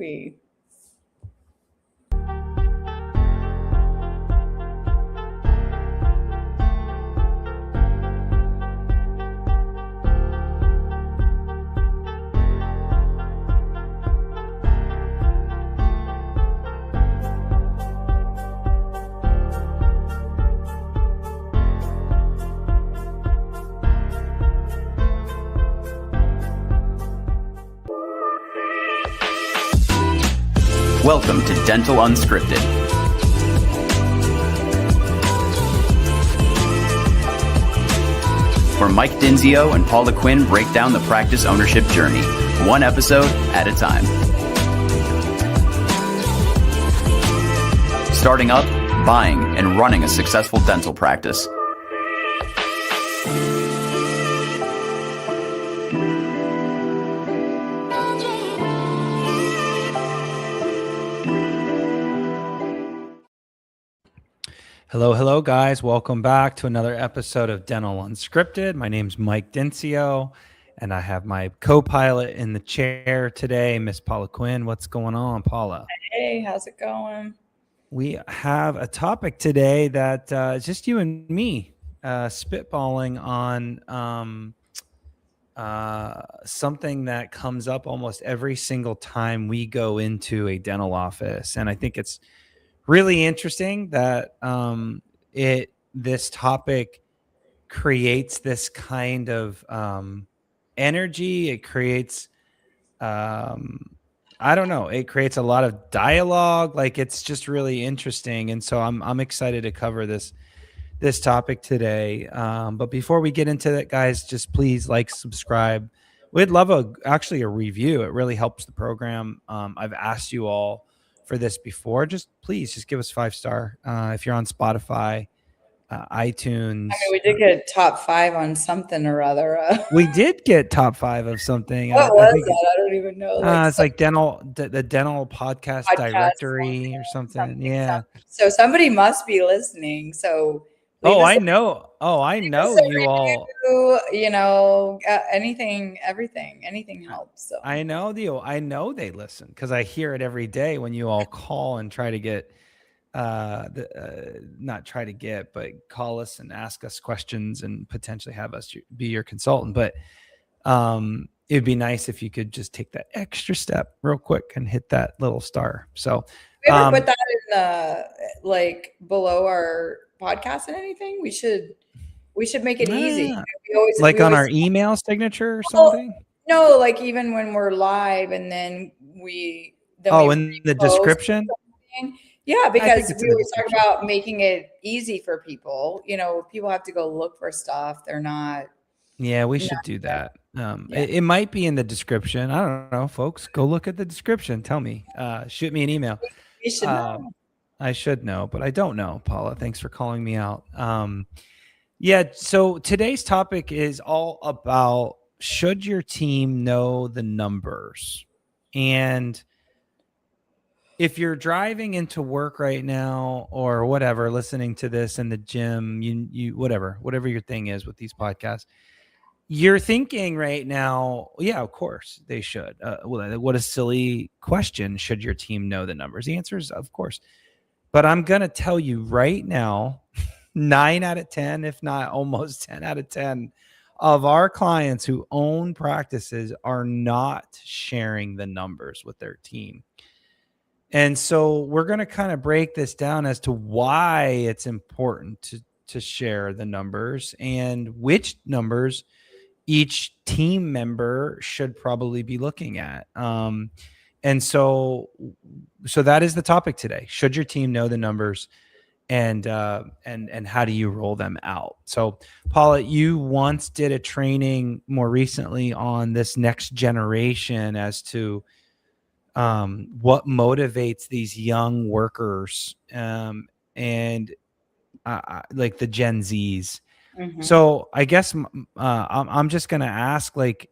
be. Welcome to Dental Unscripted. Where Mike Dinzio and Paula Quinn break down the practice ownership journey, one episode at a time. Starting up, buying, and running a successful dental practice. Hello, guys. Welcome back to another episode of Dental Unscripted. My name's Mike Dinzio, and I have my co-pilot in the chair today, Miss Paula Quinn. What's going on, Paula? Hey, how's it going? We have a topic today that is just you and me spitballing on something that comes up almost every single time we go into a dental office, and I think it's really interesting that this topic creates this kind of energy. It creates I don't know, it creates a lot of dialogue. Like, it's just really interesting, and so I'm excited to cover this topic today. But before we get into that, guys, just please like, subscribe. We'd love a review. It really helps the program. I've asked you all for this before. Please give us 5-star if you're on Spotify, iTunes. I mean, we did get top 5 on something or other. We did get top 5 of something. What was that? I don't even know. It's like the dental podcast directory or something. Yeah. So somebody must be listening. So I know you all. You know, anything helps. So. I know they listen because I hear it every day when you all call and try to get, not try to get, but call us and ask us questions and potentially have us be your consultant. But it'd be nice if you could just take that extra step real quick and hit that little star. So we ever put that in the below our podcast and anything? We should make it easy. We on our email signature or something. No, like even when we're live and then we. In the description. Yeah, because we always talk about making it easy for people. You know, people have to go look for stuff. They're not. Yeah, we should do that. It might be in the description. I don't know, folks. Go look at the description. Tell me. Shoot me an email. You should know. I should know, but I don't know, Paula. Thanks for calling me out. So today's topic is all about, should your team know the numbers? And if you're driving into work right now or whatever, listening to this in the gym, you whatever your thing is with these podcasts, you're thinking right now, yeah, of course they should. What a silly question. Should your team know the numbers? The answer is of course. But I'm going to tell you right now, 9 out of 10, if not almost 10 out of 10 of our clients who own practices are not sharing the numbers with their team. And so we're going to kind of break this down as to why it's important to share the numbers and which numbers each team member should probably be looking at. And so that is the topic today. Should your team know the numbers, and how do you roll them out? So, Paula, you once did a training more recently on this next generation as to what motivates these young workers, and like the Gen Zs. Mm-hmm. So I guess I'm just going to ask, like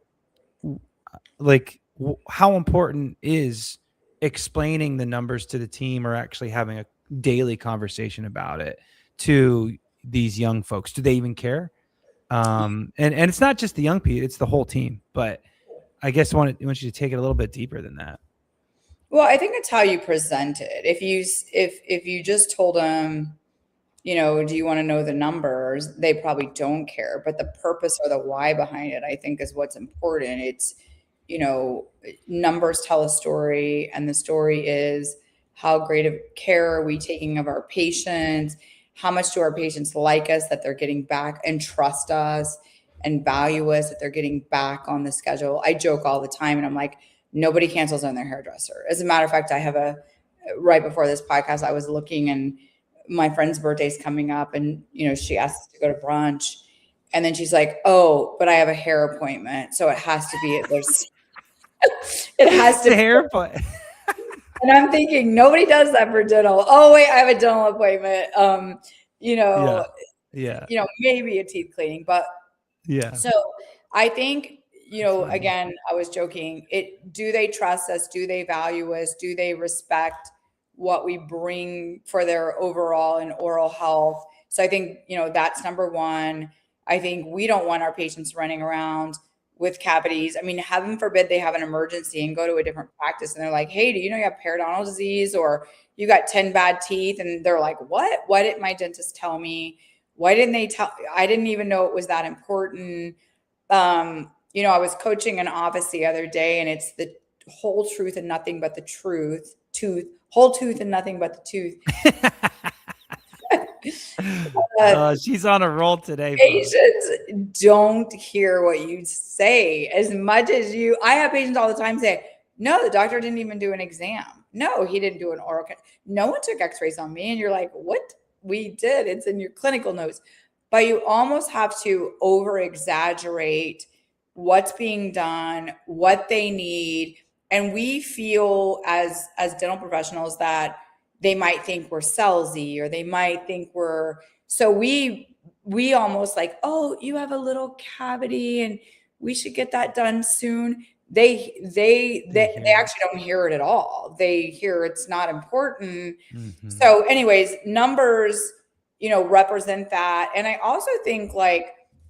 how important is explaining the numbers to the team or actually having a daily conversation about it to these young folks? Do they even care? And it's not just the young people, it's the whole team. But I guess I want you to take it a little bit deeper than that. Well, I think it's how you present it. If you just told them, do you want to know the numbers? They probably don't care, but the purpose or the why behind it, I think, is what's important. It's, you know, numbers tell a story, and the story is how great of care are we taking of our patients? How much do our patients like us that they're getting back and trust us and value us that they're getting back on the schedule? I joke all the time, and I'm like, nobody cancels on their hairdresser. As a matter of fact, I have right before this podcast, I was looking, and my friend's birthday's coming up, and she asked us to go to brunch, and then she's like, "Oh, but I have a hair appointment, so it has to be there's it has to The be." hair play. And I'm thinking nobody does that for dental. Oh wait, I have a dental appointment. You Yeah. know, Yeah. maybe a teeth cleaning, but Yeah. so I think, That's funny. again, I was joking. Do they trust us? Do they value us? Do they respect what we bring for their overall and oral health? So I think, that's number one. I think we don't want our patients running around with cavities. I mean, heaven forbid they have an emergency and go to a different practice and they're like, "Hey, do you know you have periodontal disease, or you got 10 bad teeth?" And they're like, "What? Why didn't my dentist tell me? Why didn't they tell? I didn't even know it was that important." I was coaching an office the other day, and it's the whole truth and nothing but the truth. Whole tooth and nothing but the tooth. She's on a roll today, folks. Patients don't hear what you say as much as you. I have patients all the time say, "No, the doctor didn't even do an exam. No, he didn't do an oral. No one took x-rays on me." And you're like, "What? We did. It's in your clinical notes." But you almost have to over exaggerate what's being done, what they need. And we feel as dental professionals that they might think we're salesy, or they might think we're, so we almost like, "Oh, you have a little cavity and we should get that done soon." They actually don't hear it at all. They hear it's not important. Mhm. So anyways, numbers, represent that. And I also think, like,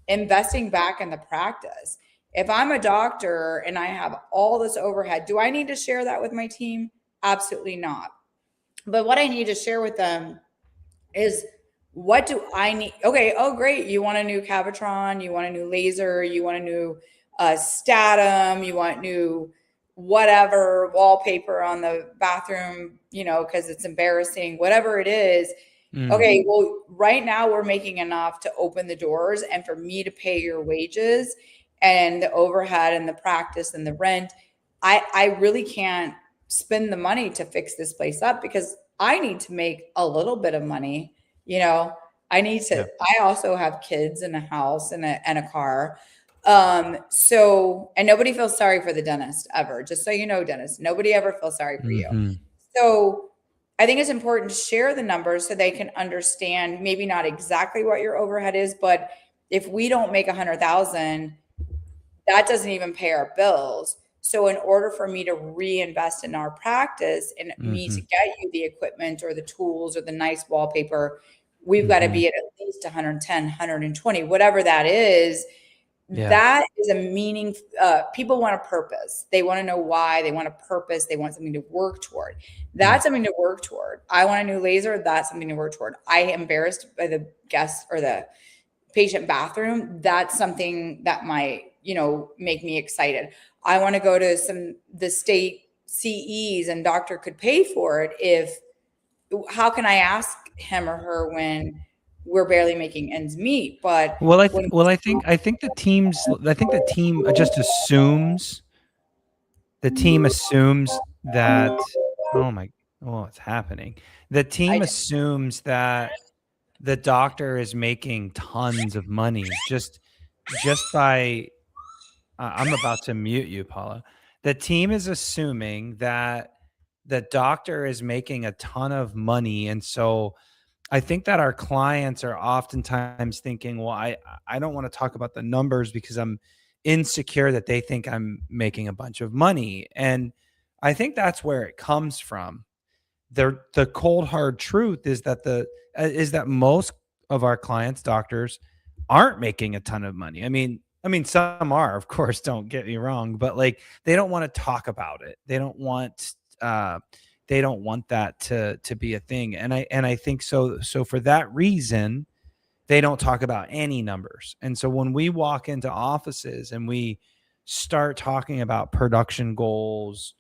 investing back in the practice. If I'm a doctor and I have all this overhead, do I need to share that with my team? Absolutely not. But what I need to share with them is, what do I need? Okay, oh great, you want a new Cavitron, you want a new laser, you want a new Statum, you want new whatever wallpaper on the bathroom, because it's embarrassing, whatever it is. Okay, well, right now we're making enough to open the doors and for me to pay your wages and the overhead and the practice and the rent. I really can't spend the money to fix this place up, because I need to make a little bit of money. I need to, Yeah. I also have kids and a house and a car. So, and nobody feels sorry for the dentist ever, just so you know, dentist, nobody ever feels sorry for you. Mhm. So I think it's important to share the numbers so they can understand, maybe not exactly what your overhead is, but if we don't make 100,000, that doesn't even pay our bills. So in order for me to reinvest in our practice and me to Mhm. get you the equipment or the tools or the nice wallpaper, we've got to Mhm. be at least 110, 120, whatever that is. Yeah. That is a meaning. People want a purpose. They want to know why. They want a purpose. They want something to work toward. Mm. That's something to work toward. I want a new laser. That's something to work toward. I am embarrassed by the guest or the patient bathroom. That's something that might, make me excited. I want to go to the state CEs, and doctor could pay for it. How can I ask him or her when we're barely making ends meet? But Well, when I think the team just assumes that, oh my, oh, it's happening. The I team assumes that the doctor is making tons of money just by I'm about to mute you, Paula. The team is assuming that the doctor is making a ton of money, and so I think that our clients are oftentimes thinking, well, I don't want to talk about the numbers because I'm insecure that they think I'm making a bunch of money. And I think that's where it comes from. The cold hard truth is that most of our clients, doctors, aren't making a ton of money. I mean, some are, of course, don't get me wrong, but like they don't want to talk about it. They don't want they don't want that to be a thing. And I think so for that reason, they don't talk about any numbers. And so when we walk into offices and we start talking about production goals,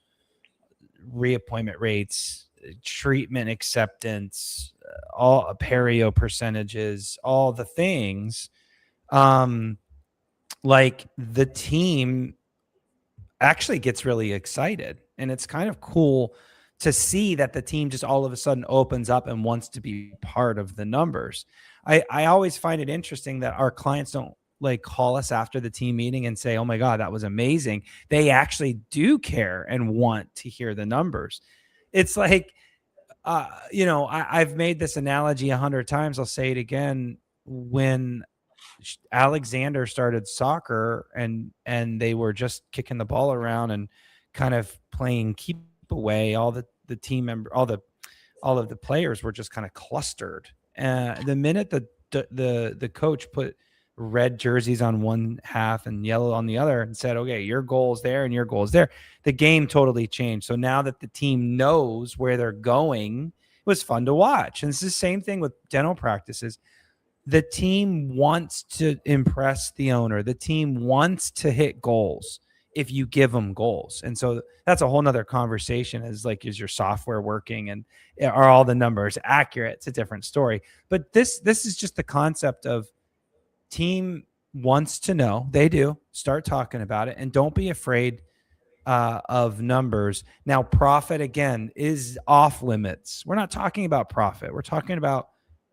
reappointment rates, treatment acceptance, all perio percentages, all the things, like the team actually gets really excited. And it's kind of cool to see that the team just all of a sudden opens up and wants to be part of the numbers. I always find it interesting that our clients don't like call us after the team meeting and say, oh my God, that was amazing. They actually do care and want to hear the numbers. It's like, I've made this analogy 100 times. I'll say it again. When Alexander started soccer and they were just kicking the ball around and kind of playing keep away, all the team member, all of the players were just kind of clustered. The minute the coach put red jerseys on one half and yellow on the other and said, okay, your goal's there and your goal's there, the game totally changed. So now that the team knows where they're going, it was fun to watch. And it's the same thing with dental practices. The team wants to impress the owner. The team wants to hit goals if you give them goals. And so that's a whole nother conversation, is like, is your software working and are all the numbers accurate? It's a different story. But this is just the concept of team wants to know. They do. Start talking about it and don't be afraid of numbers. Now, profit, again, is off limits. We're not talking about profit. We're talking about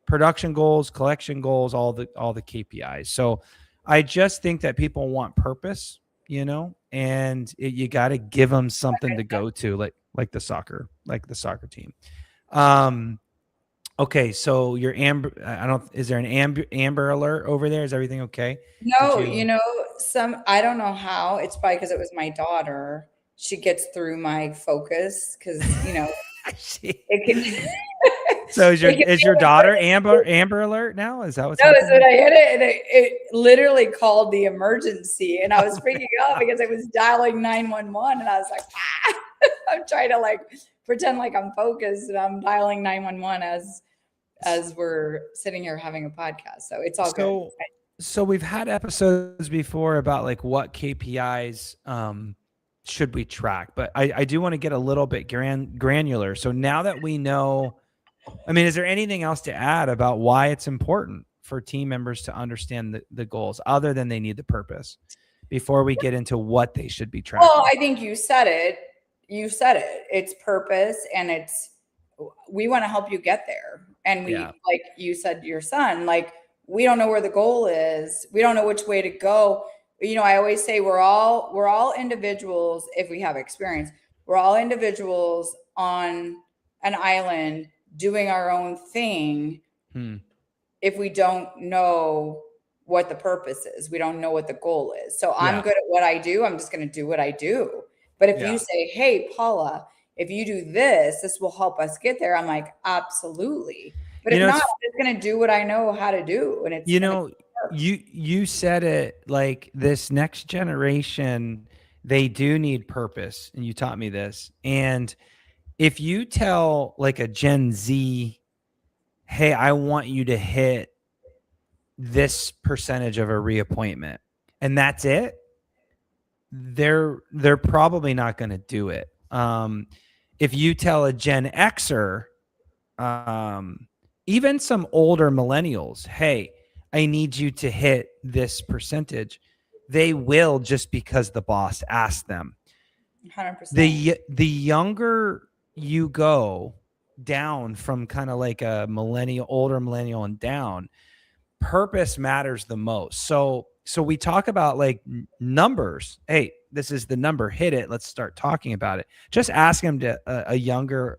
production goals, collection goals, all the KPIs. So I just think that people want purpose, and you got to give them something to go to, like the soccer team. Okay. So your is there an amber alert over there? Is everything okay? No, I don't know how. It's probably because it was my daughter. She gets through my focus because, it can. So is your daughter Amber Alert now? Is that what's happening? No, so I hit it and it literally called the emergency, and I was freaking out because it was dialing 911, and I was like, I'm trying to pretend like I'm focused, and I'm dialing 911 as we're sitting here having a podcast. So it's all good. So we've had episodes before about what KPIs should we track, but I do want to get a little bit granular. So now that we know, is there anything else to add about why it's important for team members to understand the goals other than they need the purpose before we get into what they should be tracking? Well, I think you said it. It's purpose, and we want to help you get there. And like you said, your son, we don't know where the goal is. We don't know which way to go. I always say we're all individuals. If we have experience, we're all individuals on an island doing our own thing. If we don't know what the purpose is, we don't know what the goal is. So I'm good at what I do. I'm just going to do what I do. But if you say, hey, Paula, if you do this will help us get there. I'm like, absolutely. But if not, I'm just going to do what I know how to do. And it's, you said it, like, this next generation, they do need purpose. And you taught me this. And if you tell a Gen Z, hey, I want you to hit this percentage of a reappointment, and that's it, they're probably not going to do it. If you tell a Gen Xer, even some older millennials, hey, I need you to hit this percentage, they will, just because the boss asked them. 100%. The younger you go down from kind of like a older millennial and down, purpose matters the most. So we talk about numbers. Hey, this is the number, hit it. Let's start talking about it. Just ask them to a younger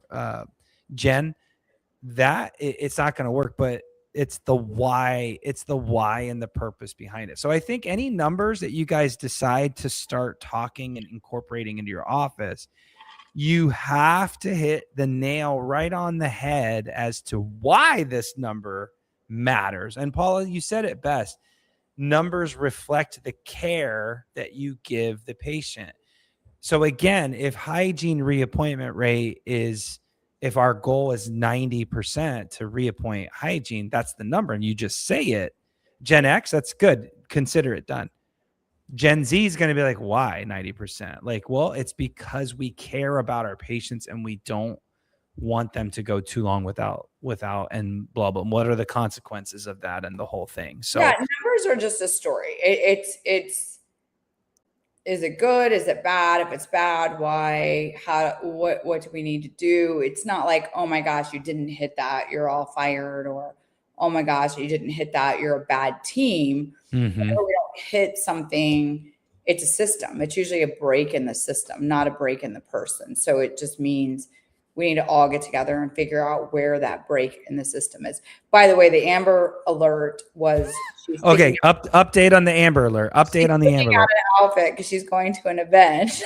gen, that it's not going to work, but it's the why and the purpose behind it. So I think any numbers that you guys decide to start talking and incorporating into your office, you have to hit the nail right on the head as to why this number matters. And Paula, you said it best. Numbers reflect the care that you give the patient. So again, if hygiene reappointment rate is, if our goal is 90% to reappoint hygiene, that's the number. And you just say it. Gen X, that's good. Consider it done. Gen Z is going to be like, why 90%? Like, well, it's because we care about our patients and we don't want them to go too long without and blah, blah. What are the consequences of that and the whole thing? So yeah, numbers are just a story. It's is it good? Is it bad? If it's bad, why? What do we need to do? It's not like, oh my gosh, you didn't hit that, you're all fired, or oh my gosh, you didn't hit that, you're a bad team. Whenever we don't hit something, it's a system. It's usually a break in the system, not a break in the person. So it just means we need to all get together and figure out where that break in the system is. By the way, the Amber Alert was okay. Update on the Amber Alert. Update on the Amber Alert. Outfit because she's going to an event.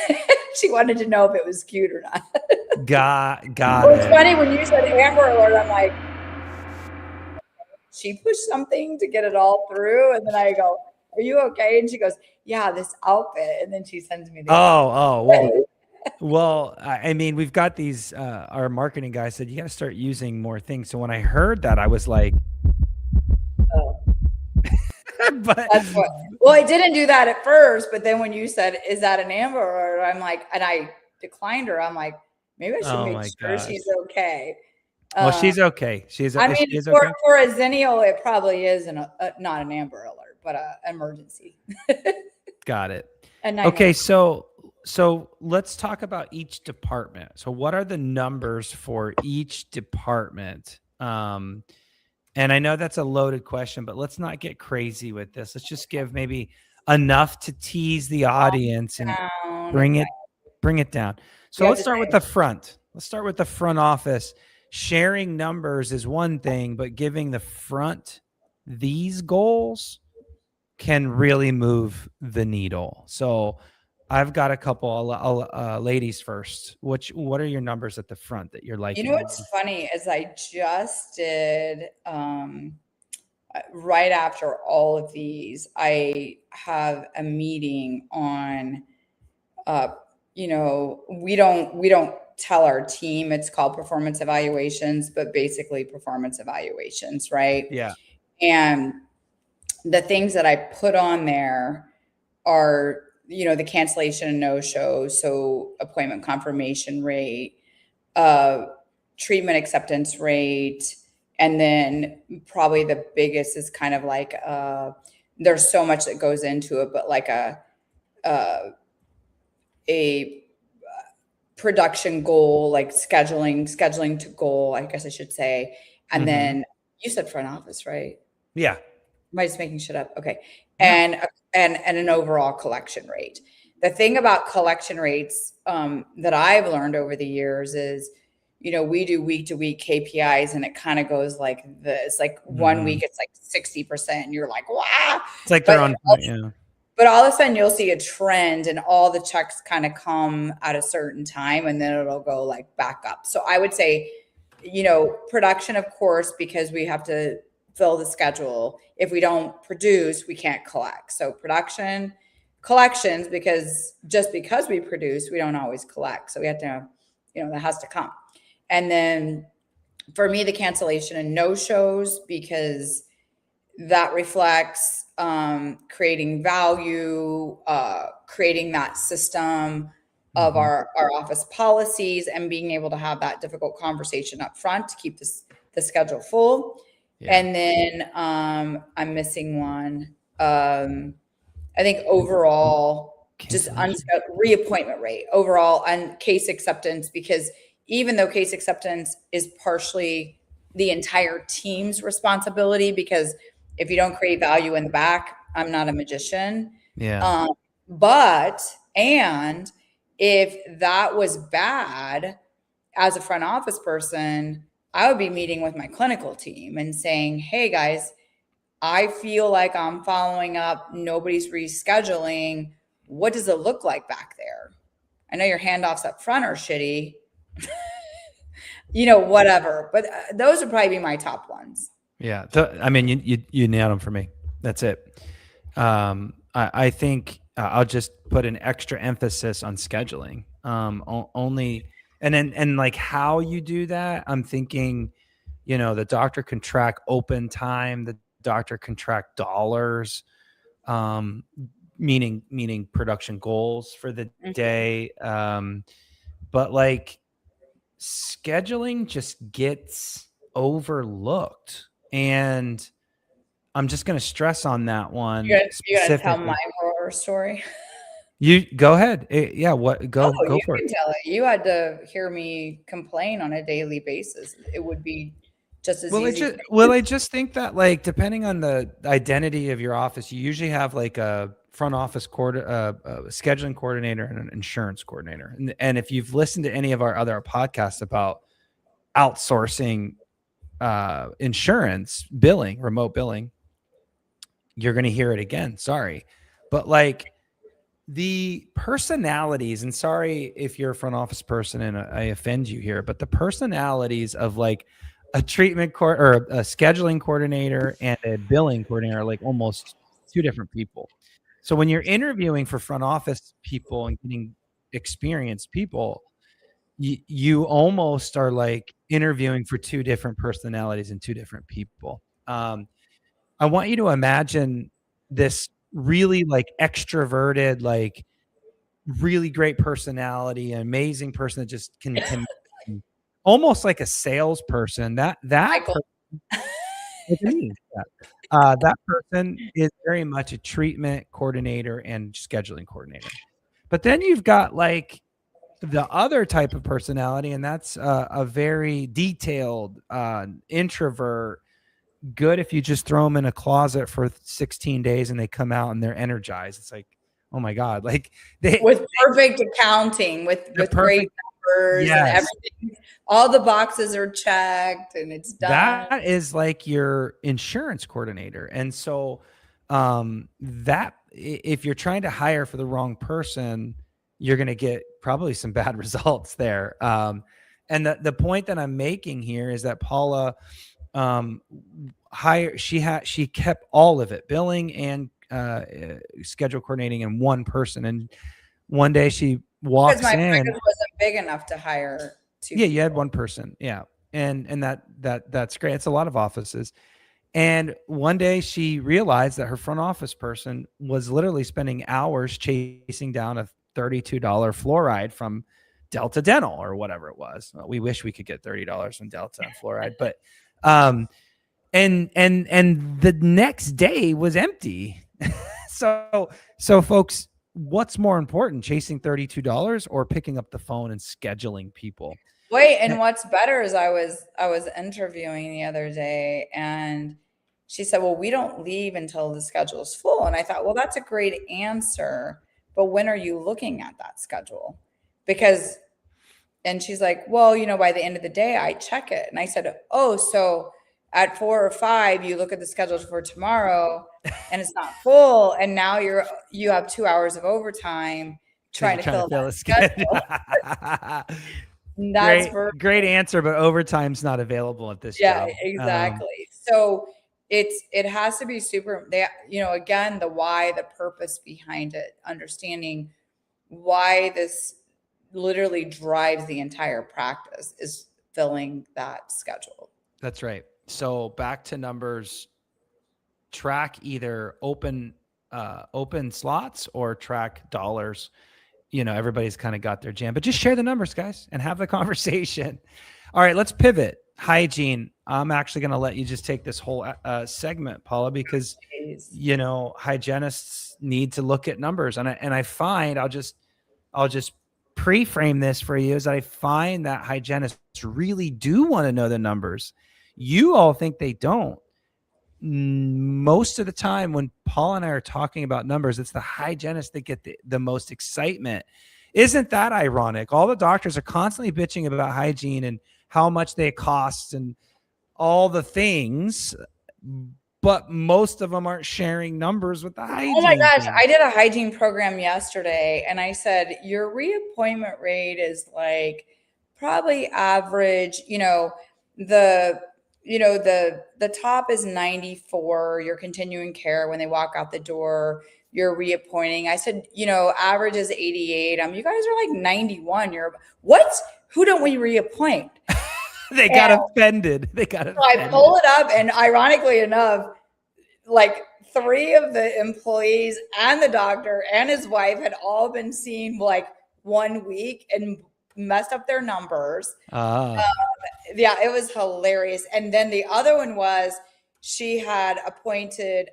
She wanted to know if it was cute or not. Got well, it's funny when you said Amber Alert, I'm like, she pushed something to get it all through, and then I go, are you okay? And she goes, yeah, this outfit. And then she sends me the well, I mean, we've got these our marketing guy said you got to start using more things. So when I heard that, I was like, oh. But that's what, well, I didn't do that at first, but then when you said, is that an Amber Alert? I'm like, and I declined her. I'm like, maybe I should make sure she's okay. Well, she's okay. I mean, she's for, okay? for a Zennial, it probably is not an Amber Alert, but an emergency. Got it. Okay, so let's talk about each department. So what are the numbers for each department? And I know that's a loaded question, but let's not get crazy with this. Let's just give maybe enough to tease the audience and bring it down. So let's start with the front. Let's start with the front office. Sharing numbers is one thing, but giving the front these goals can really move the needle. So I've got a couple ladies first. What are your numbers at the front that you're liking? You know what's funny is I just did right after all of these, I have a meeting on we don't tell our team it's called performance evaluations, but basically performance evaluations, right? Yeah. And the things that I put on there are the cancellation and no-show, so appointment confirmation rate, treatment acceptance rate, and then probably the biggest is kind of like there's so much that goes into it, but like a production goal, like scheduling to goal, I guess I should say. And then you said front office, right? Yeah. Am I just making shit up? Okay. And an overall collection rate. The thing about collection rates that I've learned over the years is, we do week to week KPIs and it kind of goes like this, like 1 week, it's like 60% and you're like, wow. It's like they're on point, yeah. But all of a sudden you'll see a trend and all the checks kind of come at a certain time and then it'll go like back up. So I would say, production, of course, because we have to fill the schedule. If we don't produce, we can't collect. So production, collections, because we produce, we don't always collect. So we have to, that has to come. And then for me, the cancellation and no shows, because that reflects creating value, creating that system of our office policies and being able to have that difficult conversation up front to keep the schedule full. Yeah. And then I'm missing one. I think overall, just reappointment rate, overall and case acceptance, because even though case acceptance is partially the entire team's responsibility, because if you don't create value in the back, I'm not a magician. Yeah. And if that was bad as a front office person, I would be meeting with my clinical team and saying, hey guys, I feel like I'm following up. Nobody's rescheduling. What does it look like back there? I know your handoffs up front are shitty, whatever, but those would probably be my top ones. Yeah. I mean, you nailed them for me. That's it. I think I'll just put an extra emphasis on scheduling. Only, and like how you do that, I'm thinking, the doctor can track open time, the doctor can track dollars, um, meaning production goals for the day. But like scheduling just gets overlooked, and I'm just going to stress on that one You gotta tell my specifically. horror story. You go ahead. Yeah, what Oh, go you for it. can tell it. You had to hear me complain on a daily basis. It would be just as easy for I just think that like depending on the identity of your office, you usually have like a front office scheduling coordinator and an insurance coordinator. And if you've listened to any of our other podcasts about outsourcing insurance billing, remote billing, you're going to hear it again. Sorry. But like the personalities, and sorry if you're a front office person and I offend you here, but the personalities of like a or a scheduling coordinator and a billing coordinator are like almost two different people. So when you're interviewing for front office people and getting experienced people, you almost are like interviewing for two different personalities and two different people. I want you to imagine this really like extroverted, like really great personality, an amazing person that just can almost like a salesperson. Michael. That person is very much a treatment coordinator and scheduling coordinator. But then you've got like the other type of personality, and that's a very detailed introvert. Good if you just throw them in a closet for 16 days and they come out and they're energized. It's like, oh my God, like with perfect accounting, with great numbers and everything. All the boxes are checked and it's done. That is like your insurance coordinator. And so that if you're trying to hire for the wrong person, you're going to get probably some bad results there. And the point that I'm making here is that Paula she kept all of it, billing and schedule coordinating in one person. And one day she walks because my in. practice wasn't big enough to hire two people. You had one person. Yeah. And that's great. It's a lot of offices. And one day she realized that her front office person was literally spending hours chasing down a $32 fluoride from Delta Dental or whatever it was. Well, we wish we could get $30 from Delta and fluoride, but and the next day was empty. So folks, what's more important, chasing $32 or picking up the phone and scheduling people? Wait, and what's better is I was interviewing the other day and she said, well, we don't leave until the schedule is full. And I thought, well, that's a great answer. But when are you looking at that schedule? And she's like, well, by the end of the day, I check it. And I said, oh, so at 4 or 5, you look at the schedule for tomorrow and it's not full. And now you have 2 hours of overtime trying to fill that schedule. That's great answer, but overtime's not available at this job. Exactly. So it has to be super, again, the why, the purpose behind it, understanding why this literally drives the entire practice is filling that schedule. That's right. So back to numbers, track either open slots or track dollars. Everybody's kind of got their jam, but just share the numbers, guys, and have the conversation. All right, let's pivot. Hygiene. I'm actually going to let you just take this whole segment, Paula, because hygienists need to look at numbers, and I find I'll just pre-frame this for you is that I find that hygienists really do want to know the numbers. You all think they don't. Most of the time when Paul and I are talking about numbers, it's the hygienists that get the most excitement. Isn't that ironic? All the doctors are constantly bitching about hygiene and how much they cost and all the things, but most of them aren't sharing numbers with the hygiene. Oh my gosh, I did a hygiene program yesterday and I said, your reappointment rate is like probably average, the top is 94, your continuing care when they walk out the door. you're reappointing. I said, average is 88. You guys are like 91. What? Who don't we reappoint? They got offended. So I pull it up, and ironically enough, like 3 of the employees and the doctor and his wife had all been seen like 1 week and messed up their numbers. Yeah, it was hilarious. And then the other one was she had appointed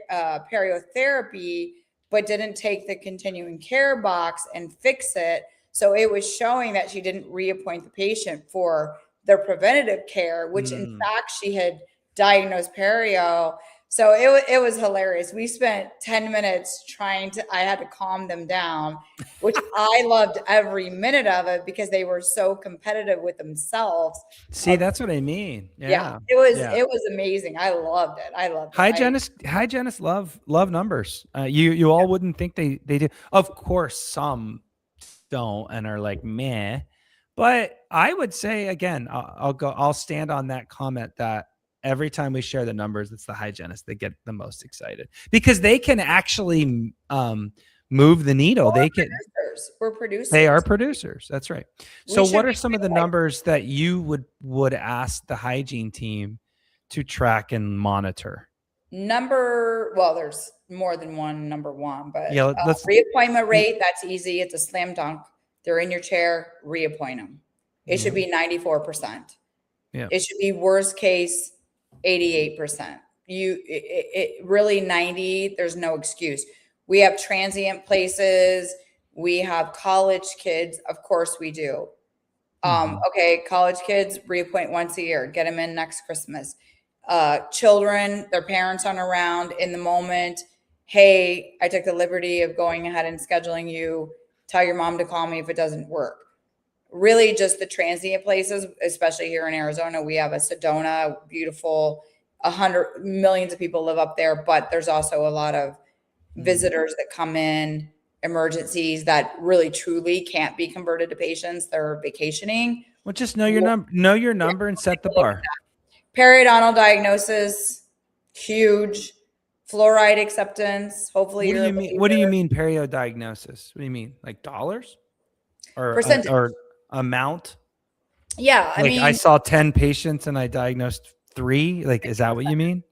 a periotherapy, but didn't take the continuing care box and fix it. So it was showing that she didn't reappoint the patient for their preventative care, which in fact she had diagnosed perio. So it was hilarious. We spent 10 minutes I had to calm them down, which I loved every minute of it because they were so competitive with themselves. See, that's what I mean. Yeah. It was amazing. I loved it. Hygienists love numbers. You all wouldn't think they do. Of course, some don't and are like, meh. But I would say, again, I'll stand on that comment that every time we share the numbers, it's the hygienists that get the most excited because they can actually move the needle. We're producers. They are producers. That's right. So what are some of the numbers that you would ask the hygiene team to track and monitor? There's more than one number one, but reappointment rate, that's easy. It's a slam dunk. They're in your chair, reappoint them. It should be 94%. Yeah. It should be worst case 88%. It really 90, there's no excuse. We have transient places. We have college kids. Of course we do. Okay, college kids, reappoint once a year. Get them in next Christmas. Children, their parents aren't around in the moment. Hey, I took the liberty of going ahead and scheduling you. Tell your mom to call me if it doesn't work. Really just the transient places, especially here in Arizona. We have a Sedona, beautiful, millions of people live up there, but there's also a lot of visitors that come in, emergencies that really truly can't be converted to patients. They're vacationing. Well, just know your number and set the bar. Periodontal diagnosis, huge. Fluoride acceptance. Hopefully, what do you mean perio diagnosis? What do you mean, like dollars or percentage or amount? Yeah, I mean, I saw 10 patients and I diagnosed 3. Like, is that what you mean?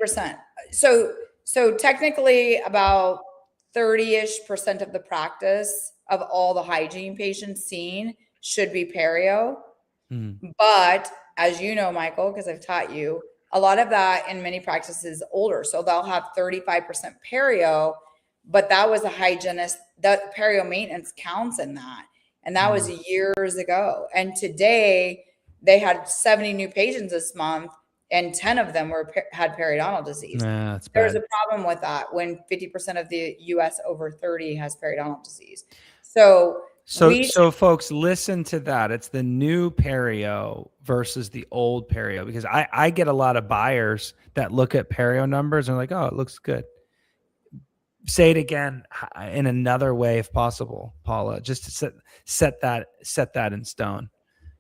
50%. So technically, about 30-ish% of the practice of all the hygiene patients seen should be perio. But as you know, Michael, because I've taught you, a lot of that in many practices is older. So they'll have 35% perio, but that was a hygienist. That perio maintenance counts in that. And that was years ago. And today they had 70 new patients this month and 10 of them had periodontal disease. There's a problem with that when 50% of the US over 30 has periodontal disease. So folks, listen to that. It's the new perio versus the old perio, because I get a lot of buyers that look at perio numbers and are like, oh, it looks good. Say it again in another way if possible, Paula, just to set that in stone.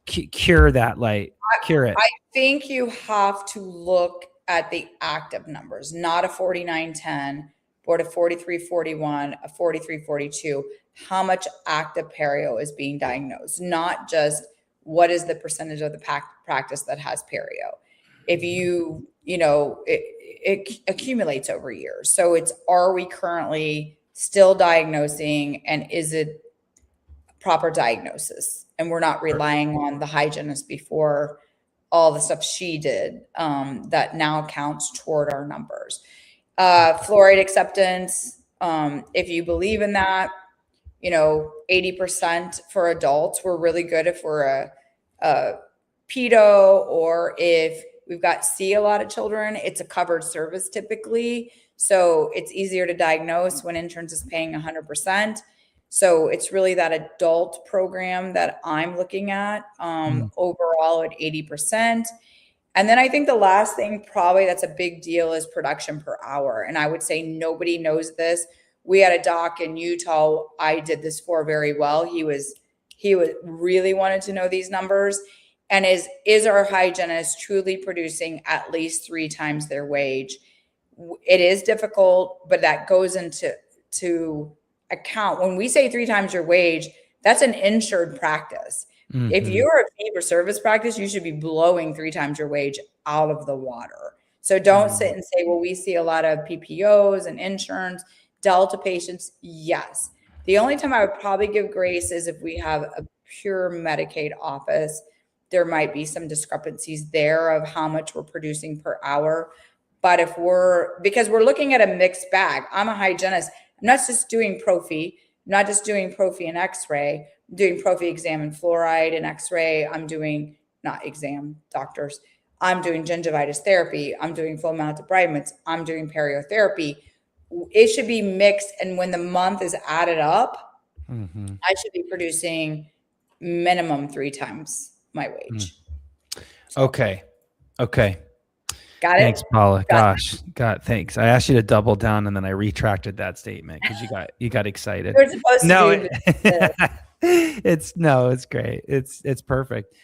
Cure that light. Cure it. I think you have to look at the active numbers, not a 4910, but a 4341, a 4342. How much active perio is being diagnosed, not just what is the percentage of the practice that has perio. If it accumulates over years. So are we currently still diagnosing, and is it proper diagnosis? And we're not relying on the hygienist before all the stuff she did that now counts toward our numbers. Fluoride acceptance, if you believe in that, 80% for adults. We're really good if we're a pedo, or if we've got a lot of children. It's a covered service typically. So it's easier to diagnose when insurance is paying 100%. So it's really that adult program that I'm looking at overall at 80%. And then I think the last thing probably that's a big deal is production per hour. And I would say nobody knows this. We had a doc in Utah I did this for very well. He really wanted to know these numbers. And is our hygienist truly producing at least 3 times their wage? It is difficult, but that goes into to account. When we say 3 times your wage, that's an insured practice. If you're a fee for service practice, you should be blowing 3 times your wage out of the water. So don't sit and say, well, we see a lot of PPOs and insurance, Delta patients. Yes. The only time I would probably give grace is if we have a pure Medicaid office. There might be some discrepancies there of how much we're producing per hour. But because we're looking at a mixed bag, I'm a hygienist. I'm not just doing prophy, not just doing prophy and x-ray, I'm doing prophy exam and fluoride and x-ray. I'm doing, not exam, doctors. I'm doing gingivitis therapy. I'm doing full mouth debridements. I'm doing periotherapy. It should be mixed. And when the month is added up, I should be producing minimum 3 times my wage. So. Okay. Got it? Thanks, Paula. God, thanks. I asked you to double down and then I retracted that statement because you got excited. You're supposed to it's great. It's perfect.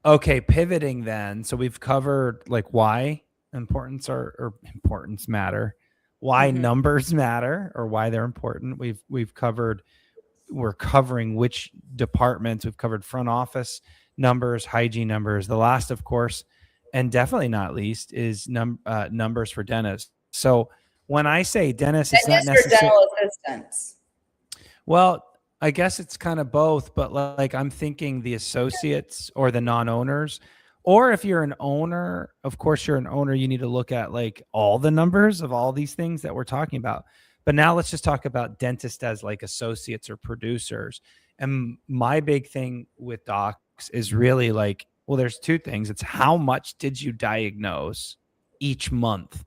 Okay, pivoting then. So we've covered like why importance or importance matter, why numbers matter or why they're important. We're covering which departments. We've covered front office numbers, hygiene numbers. The last, of course, and definitely not least, is numbers for dentists. So when I say dentist, it's not necessarily dental assistants. Well, I guess it's kind of both, but like I'm thinking the associates or the non-owners, or if you're an owner, of course you're an owner, you need to look at like all the numbers of all these things that we're talking about. But now let's just talk about dentists as like associates or producers. And my big thing with docs is really like, well, there's 2 things. It's how much did you diagnose each month?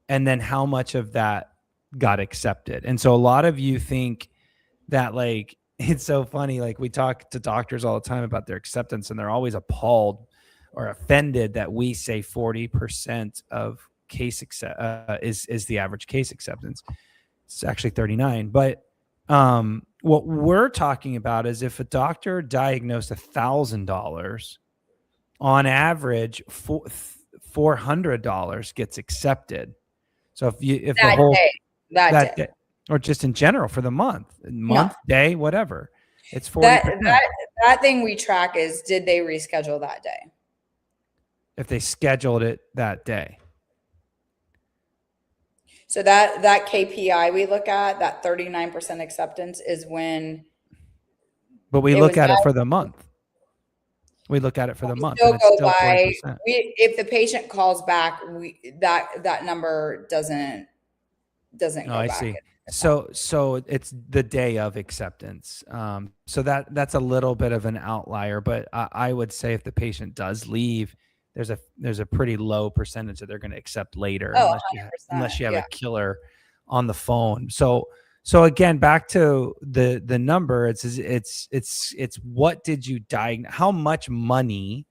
And then how much of that got accepted? And so a lot of you think that like, it's so funny. Like we talk to doctors all the time about their acceptance and they're always appalled or offended that we say 40% of case is the average case acceptance. It's actually 39. But what we're talking about is if a doctor diagnosed $1,000, on average, $400 gets accepted. So if that the whole day, or just in general for the month, day, whatever, it's 40%. That thing we track is, did they reschedule that day? If they scheduled it that day. So that KPI we look at, that 39% acceptance is when. But we look at it for the month. We look at it for the month. Still and it's go still by. 40%. If the patient calls back, that number doesn't go back. I see. So it's the day of acceptance. So that's a little bit of an outlier, but I would say if the patient does leave, there's a pretty low percentage that they're going to accept later, unless you have a killer on the phone. So again, back to the number, it's what did you diagnose? How much money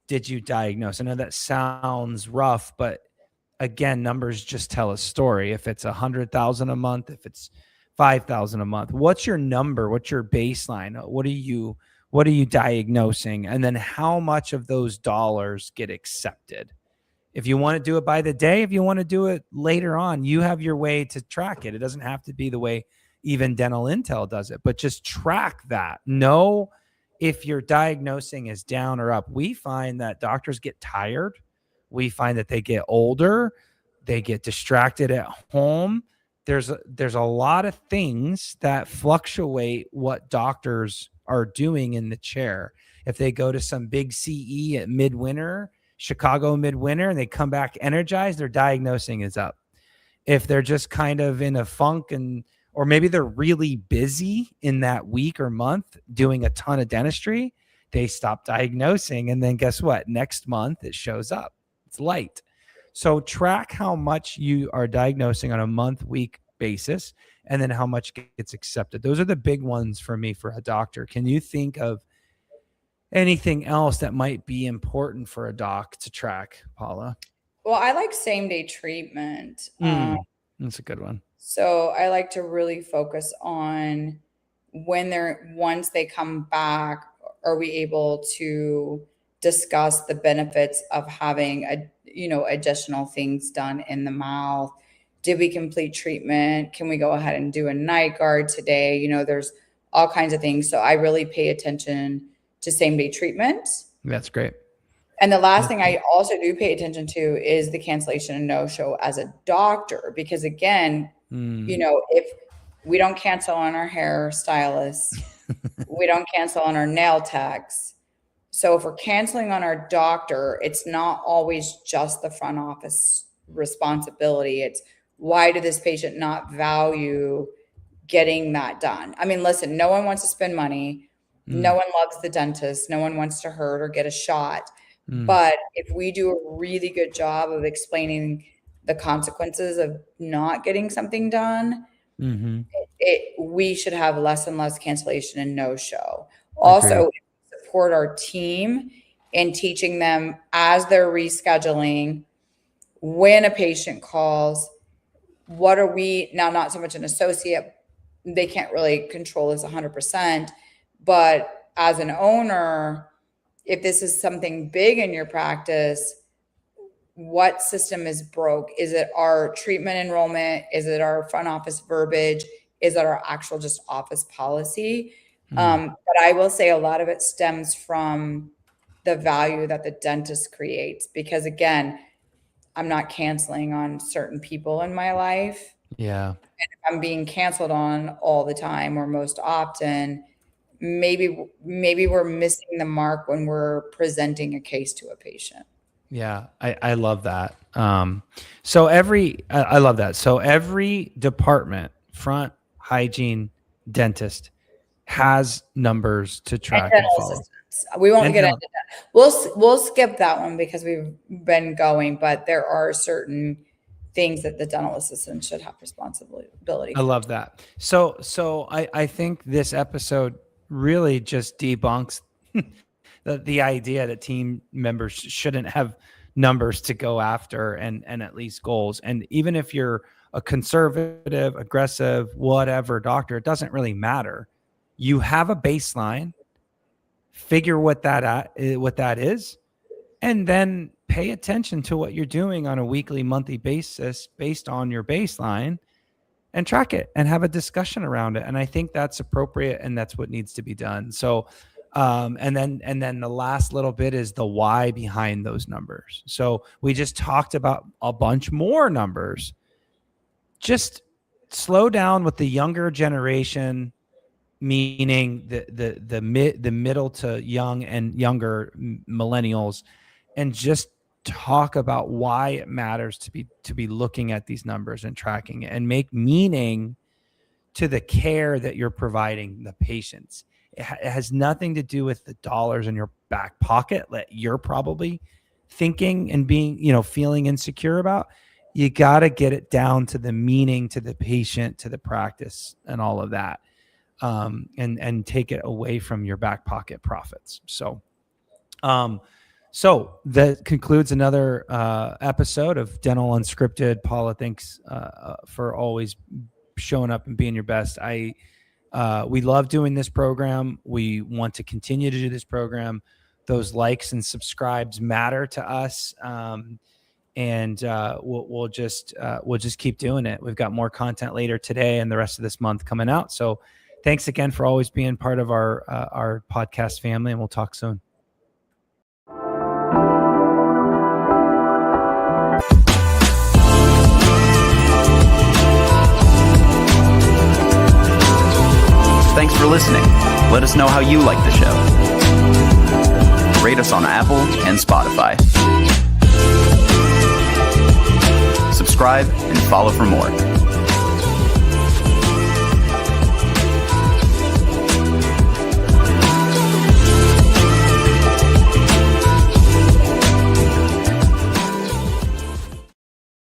did you diagnose? I know that sounds rough, but again, numbers just tell a story. If it's 100,000 a month, if it's 5,000 a month, what's your number? What's your baseline? What are you diagnosing? And then how much of those dollars get accepted? If you want to do it by the day, if you want to do it later on, you have your way to track it. It doesn't have to be the way even Dental Intel does it, but just track that. Know if your diagnosing is down or up. We find that doctors get tired. We find that they get older. They get distracted at home. There's a lot of things that fluctuate what doctors are doing in the chair. If they go to some big CE at midwinter, Chicago midwinter, and they come back energized, their diagnosing is up. If they're just kind of in a funk or maybe they're really busy in that week or month doing a ton of dentistry, they stop diagnosing. And then guess what? Next month it shows up. It's light. So track how much you are diagnosing on a month-week basis and then how much gets accepted. Those are the big ones for me for a doctor. Can you think of anything else that might be important for a doc to track, Paula? Well, I like same-day treatment. That's a good one. So I like to really focus on once they come back, are we able to discuss the benefits of having additional things done in the mouth Did we complete treatment? Can we go ahead and do a night guard today? You know, there's all kinds of things. So I really pay attention to same day treatment. That's great. And the last thing I also do pay attention to is the cancellation and no show as a doctor, because again, you know, if we don't cancel on our hairstylists, we don't cancel on our nail techs. So if we're canceling on our doctor, it's not always just the front office responsibility. It's why did this patient not value getting that done? I mean, listen, no one wants to spend money. No one loves the dentist. No one wants to hurt or get a shot. But if we do a really good job of explaining the consequences of not getting something done, we should have less and less cancellation and no show. Also, support our team in teaching them as they're rescheduling, when a patient calls, what are we now, not so much an associate, they can't really control this 100%, but as an owner, if this is something big in your practice, what system is broke? Is it our treatment enrollment? Is it our front office verbiage? Is it our actual just office policy? But I will say a lot of it stems from the value that the dentist creates, because again, I'm not canceling on certain people in my life. Yeah. And if I'm being canceled on all the time or most often, maybe we're missing the mark when we're presenting a case to a patient. Yeah, I love that. I love that. So every department, front, hygiene, dentist, has numbers to track and follow. Assistants. We won't get into that. We'll skip that one because we've been going, but there are certain things that the dental assistant should have responsibility. I love that. So I think this episode really just debunks the idea that team members shouldn't have numbers to go after and at least goals. And even if you're a conservative, aggressive, whatever doctor, it doesn't really matter. You have a baseline, figure what that is, and then pay attention to what you're doing on a weekly, monthly basis based on your baseline, and track it and have a discussion around it. And I think that's appropriate, and that's what needs to be done. So, and then the last little bit is the why behind those numbers. So we just talked about a bunch more numbers. Just slow down with the younger generation, meaning the middle to young and younger millennials, and just talk about why it matters to be looking at these numbers and tracking it, and make meaning to the care that you're providing the patients. It has nothing to do with the dollars in your back pocket that you're probably thinking and being, feeling insecure about. You got to get it down to the meaning, to the patient, to the practice, and all of that, and take it away from your back pocket profits. So that concludes another episode of Dental Unscripted. Paula, thanks for always showing up and being your best. We love doing this program. We want to continue to do this program. Those likes and subscribes matter to us, and we'll just keep doing it. We've got more content later today and the rest of this month coming out. So thanks again for always being part of our podcast family, and we'll talk soon. Thanks for listening. Let us know how you like the show. Rate us on Apple and Spotify. Subscribe and follow for more.